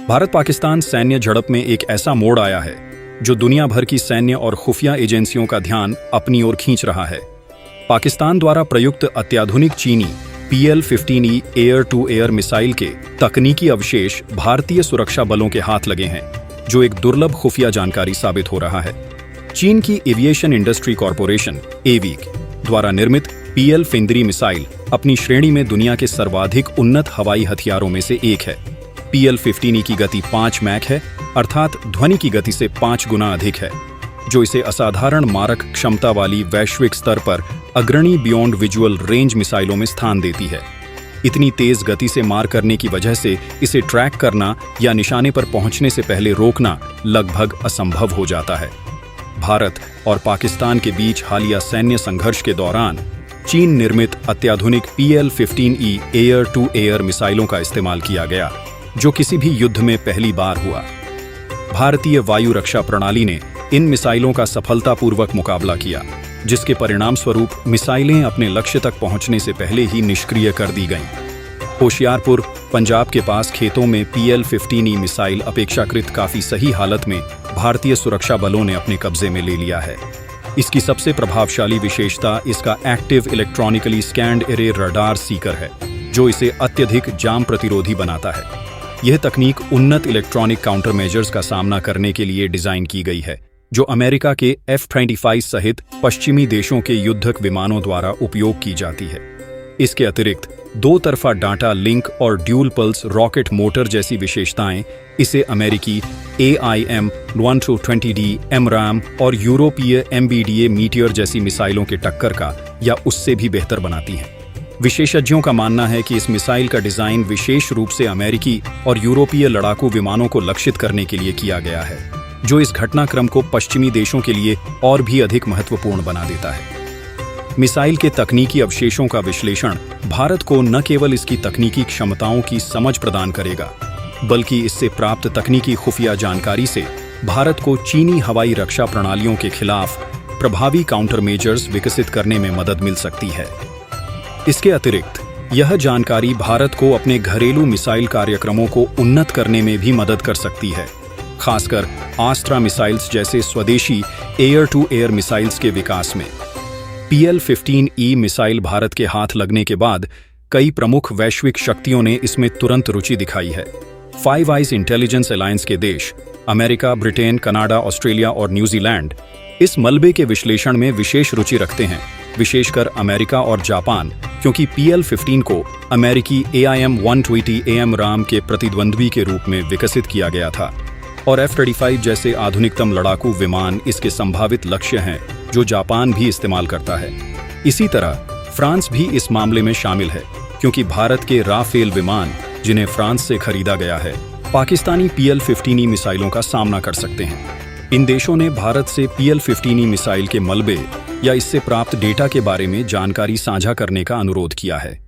भारत पाकिस्तान सैन्य झड़प में एक ऐसा मोड़ आया है जो दुनिया भर की सैन्य और खुफिया एजेंसियों का ध्यान अपनी ओर खींच रहा है। पाकिस्तान द्वारा प्रयुक्त अत्याधुनिक चीनी PL-15E air to air missile के तकनीकी अवशेष भारतीय सुरक्षा बलों के हाथ लगे हैं, जो एक दुर्लभ खुफिया जानकारी साबित हो रहा है। चीन की एविएशन इंडस्ट्री कॉरपोरेशन एविक द्वारा निर्मित PL-15E मिसाइल अपनी श्रेणी में दुनिया के सर्वाधिक उन्नत हवाई हथियारों में से एक है। PL-15E की गति 5 मैक है, अर्थात ध्वनि की गति से 5 गुना अधिक है, जो इसे असाधारण मारक क्षमता वाली वैश्विक स्तर पर अग्रणी बियॉन्ड विजुअल रेंज मिसाइलों में स्थान देती है। इतनी तेज गति से मार करने की वजह से इसे ट्रैक करना या निशाने पर पहुंचने से पहले रोकना लगभग असंभव हो जाता है। भारत और पाकिस्तान के बीच हालिया सैन्य संघर्ष के दौरान चीन निर्मित अत्याधुनिक PL-15E एयर टू एयर मिसाइलों का इस्तेमाल किया गया, जो किसी भी युद्ध में पहली बार हुआ। भारतीय वायु रक्षा प्रणाली ने इन मिसाइलों का सफलतापूर्वक मुकाबला किया, जिसके परिणाम स्वरूप मिसाइलें अपने लक्ष्य तक पहुंचने से पहले ही निष्क्रिय कर दी गईं। होशियारपुर, पंजाब के पास खेतों में PL-15E मिसाइल अपेक्षाकृत काफी सही हालत में भारतीय सुरक्षा बलों ने अपने कब्जे में ले लिया है। इसकी सबसे प्रभावशाली विशेषता इसका active electronically scanned array radar Sikar है, जो इसे अत्यधिक जाम प्रतिरोधी बनाता है। यह तकनीक उन्नत इलेक्ट्रॉनिक काउंटर मेजर्स का सामना करने के लिए डिजाइन की गई है, जो अमेरिका के F-25 सहित पश्चिमी देशों के युद्धक विमानों द्वारा उपयोग की जाती है। इसके अतिरिक्त दो तरफा डाटा लिंक और ड्यूल पल्स रॉकेट मोटर जैसी विशेषताएं इसे अमेरिकी AIM-120D MRAM और यूरोपीय MBDA मीटियर जैसी मिसाइलों के टक्कर का या उससे भी बेहतर बनाती हैं। विशेषज्ञों का मानना है कि इस मिसाइल का डिजाइन विशेष रूप से अमेरिकी और यूरोपीय लड़ाकू विमानों को लक्षित करने के लिए किया गया है, जो इस घटनाक्रम को पश्चिमी देशों के लिए और भी अधिक महत्वपूर्ण बना देता है। मिसाइल के तकनीकी अवशेषों का विश्लेषण भारत को न केवल इसकी तकनीकी क्षमताओं की समझ प्रदान करेगा, बल्कि इससे प्राप्त तकनीकी खुफिया जानकारी से भारत को चीनी हवाई रक्षा प्रणालियों के खिलाफ प्रभावी काउंटर मेजर्स विकसित करने में मदद मिल सकती है। इसके अतिरिक्त यह जानकारी भारत को अपने घरेलू मिसाइल कार्यक्रमों को उन्नत करने में भी मदद कर सकती है, खासकर आस्त्रा मिसाइल्स जैसे स्वदेशी एयर टू एयर मिसाइल्स के विकास में। PL-15E मिसाइल भारत के हाथ लगने के बाद कई प्रमुख वैश्विक शक्तियों ने इसमें तुरंत रुचि दिखाई है। फाइव आइज इंटेलिजेंस अलायंस के देश अमेरिका, ब्रिटेन, कनाडा, ऑस्ट्रेलिया और न्यूजीलैंड इस मलबे के विश्लेषण में विशेष रुचि रखते हैं, विशेषकर अमेरिका और जापान, क्योंकि PL-15 को अमेरिकी AIM-120 AMRAAM के प्रतिद्वंद्वी के रूप में विकसित किया गया था और F-35 जैसे आधुनिकतम लड़ाकू विमान इसके संभावित लक्ष्य हैं, जो जापान भी इस्तेमाल करता है। इसी तरह फ्रांस भी इस मामले में शामिल है, क्योंकि भारत के राफेल विमान, जिन्हें फ्रांस से खरीदा गया है, पाकिस्तानी PL-15E मिसाइलों का सामना कर सकते हैं। इन देशों ने भारत से PL-15E मिसाइल के मलबे या इससे प्राप्त डेटा के बारे में जानकारी साझा करने का अनुरोध किया है।